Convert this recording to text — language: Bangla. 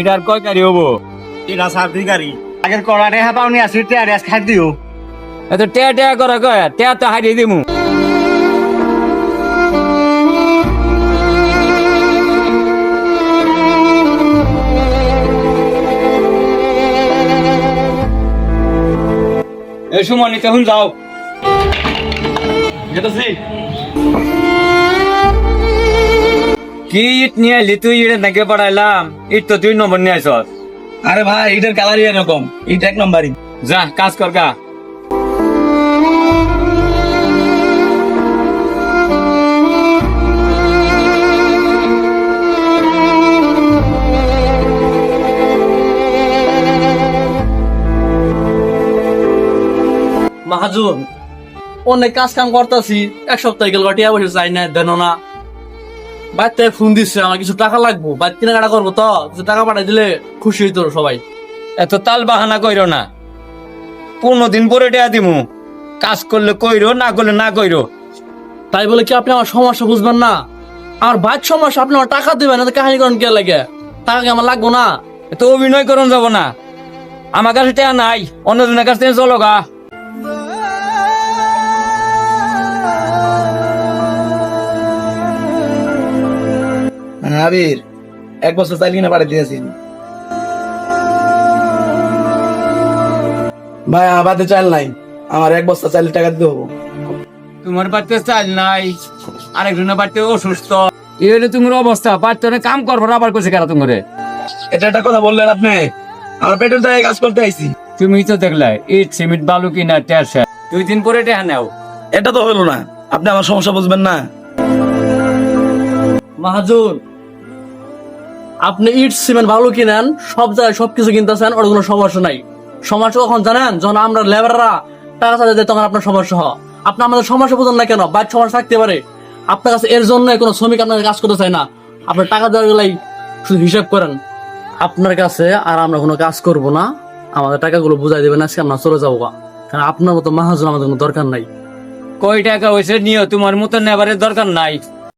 এটার কয় গাড়ি হবো? এটা সার্ভিস গাড়ি আগের কড়া রেহা পাওনি আসি টেয়ারে খাই দিও এত টেয়া টেয়া করে কয় টেয়া তো হারিয়ে দিমু। এই সময় নিতে হুন যাও যেতেছি কি ইট নিয়ে এলি তুই? ইট নাকি পড়াইলাম, ইট তো 2 নম্বর নিয়ে আসছ। আরে ভাই এটার কালারই এরকম, এটা 1 নম্বরই। যা কাজ কর গা। মাহাজুন অনেক কাজ কাম করতেছি, 1 সপ্তাহ গেল টিয়া বসে চাই না, দেন না। বাড়িতে ফোন দিচ্ছে আমার কিছু টাকা লাগবো, বাড়ি কেনাকাটা করবো, তো কিছু টাকা পাঠাই দিলে খুশি হইতো সবাই। এত তাল বাহানা কইরো না, 15 দিন পরে টেয়া দিমু। কাজ করলে কইরো, না করলে না কইরো। তাই বলে কি আপনি আমার সমস্যা বুঝবেন না? আমার বাইর সমস্যা, আপনি আমার টাকা দিবেন, কাহিনী করেন কে লাগে? টাকা কি আমার লাগবো না? এত অভিনয় করন যাব না, আমার কাছে টেয়া নাই, অন্যজনের কাছ থেকে চলো গা। আবির 1 বছর চাইলি না পাঠিয়ে দিয়েছি ভাই, আমার বাদে চাল নাই, আমার 1 বস্তা চাইলে টাকা দিতে হবো। তোমার বাড়িতে চাল নাই, আরেকজনের বাড়িতে অসুস্থ, এই হলে তোমার অবস্থা। বাড়িতে অনেক কাম করবো, আবার করছে কেন তোমার? এটা একটা কথা বললেন আপনি, আমার পেটের দায়ে কাজ করতে আইছি। তুমি তো দেখলে ইট সিমেন্ট বালু কিনা টেয়া শেষ, 2 দিন পরে টেয়া নেও। এটা তো হলো না, আপনি আমার সমস্যা বুঝবেন না। মাহাজুন আপনি ইট সিমেন্ট ভালো কিনেন, সব জায়গায় সবকিছু কিনতেছেন, ওর কোনো সমস্যা নাই। সমস্যা কখন জানেন? যখন আমরা লেবাররা টাকা চাইতে যাই, তখন আপনার সমস্যা হয়। আপনি আমাদের সমস্যা বুঝেন না কেন? বাইর সমস্যা থাকতে পারে আপনার কাছে, এর জন্য কোনো শ্রমিক আপনার কাজ করতে চায় না। আপনার টাকা দেওয়ার গেলেই শুধু হিসাব করেন আপনার কাছে, আর আমরা কোনো কাজ করব না। আমাদের টাকাগুলো বুঝাই দেবেন, আজকে আমরা চলে যাবো। কারণ আপনার মতো মাহাজন আমাদের কোনো দরকার নাই। কয় টাকা হয়েছে নিও, তোমার মতো নেবারের দরকার নাই।